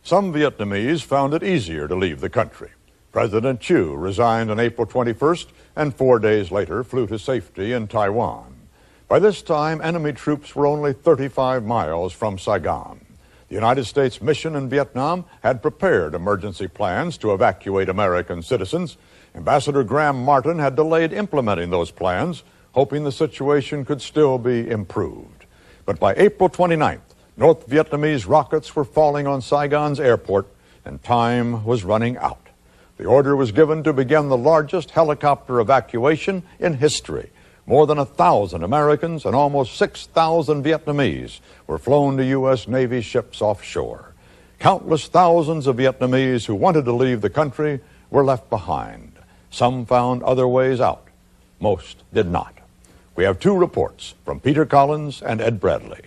Some Vietnamese found it easier to leave the country. President Thieu resigned on April 21st and 4 days later flew to safety in Taiwan. By this time, enemy troops were only 35 miles from Saigon. The United States mission in Vietnam had prepared emergency plans to evacuate American citizens. Ambassador Graham Martin had delayed implementing those plans, hoping the situation could still be improved. But by April 29th, North Vietnamese rockets were falling on Saigon's airport and time was running out. The order was given to begin the largest helicopter evacuation in history. More than 1,000 Americans and almost 6,000 Vietnamese were flown to U.S. Navy ships offshore. Countless thousands of Vietnamese who wanted to leave the country were left behind. Some found other ways out. Most did not. We have two reports from Peter Collins and Ed Bradley.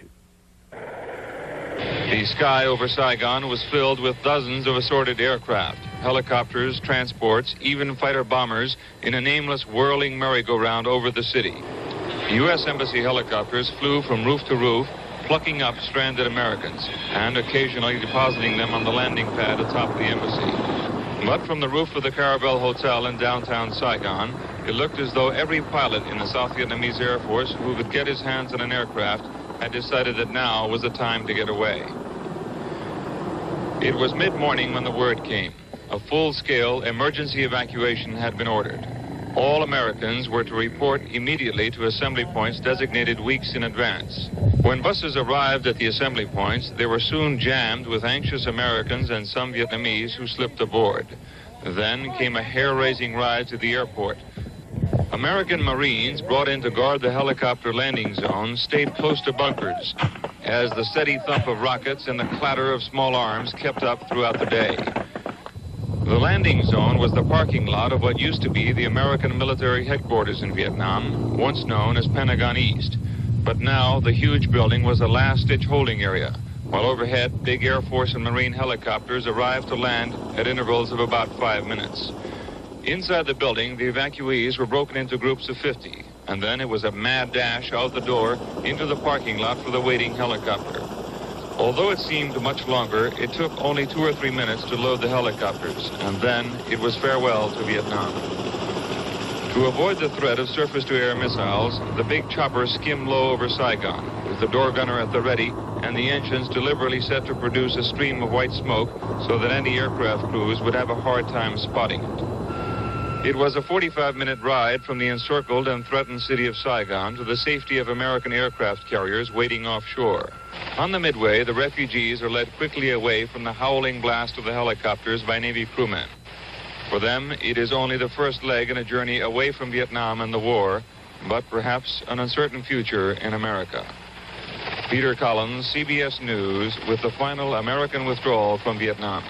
The sky over Saigon was filled with dozens of assorted aircraft, helicopters, transports, even fighter bombers in a nameless whirling merry-go-round over the city. U.S. Embassy helicopters flew from roof to roof, plucking up stranded Americans and occasionally depositing them on the landing pad atop the embassy. But from the roof of the Caravel Hotel in downtown Saigon, it looked as though every pilot in the South Vietnamese Air Force who could get his hands on an aircraft had decided that now was the time to get away. It was mid-morning when the word came. A full-scale emergency evacuation had been ordered. All Americans were to report immediately to assembly points designated weeks in advance. When buses arrived at the assembly points, they were soon jammed with anxious Americans and some Vietnamese who slipped aboard. Then came a hair-raising ride to the airport. American Marines brought in to guard the helicopter landing zone stayed close to bunkers as the steady thump of rockets and the clatter of small arms kept up throughout the day. The landing zone was the parking lot of what used to be the American military headquarters in Vietnam, once known as Pentagon East. But now the huge building was a last-ditch holding area, while overhead big Air Force and Marine helicopters arrived to land at intervals of about 5 minutes. Inside the building, the evacuees were broken into groups of 50, and then it was a mad dash out the door into the parking lot for the waiting helicopter. Although it seemed much longer, it took only 2 or 3 minutes to load the helicopters, and then it was farewell to Vietnam. To avoid the threat of surface-to-air missiles, the big chopper skimmed low over Saigon, with the door gunner at the ready and the engines deliberately set to produce a stream of white smoke so that anti-aircraft crews would have a hard time spotting it. It was a 45-minute ride from the encircled and threatened city of Saigon to the safety of American aircraft carriers waiting offshore. On the midway, the refugees are led quickly away from the howling blast of the helicopters by Navy crewmen. For them, it is only the first leg in a journey away from Vietnam and the war, but perhaps an uncertain future in America. Peter Collins, CBS News, with the final American withdrawal from Vietnam.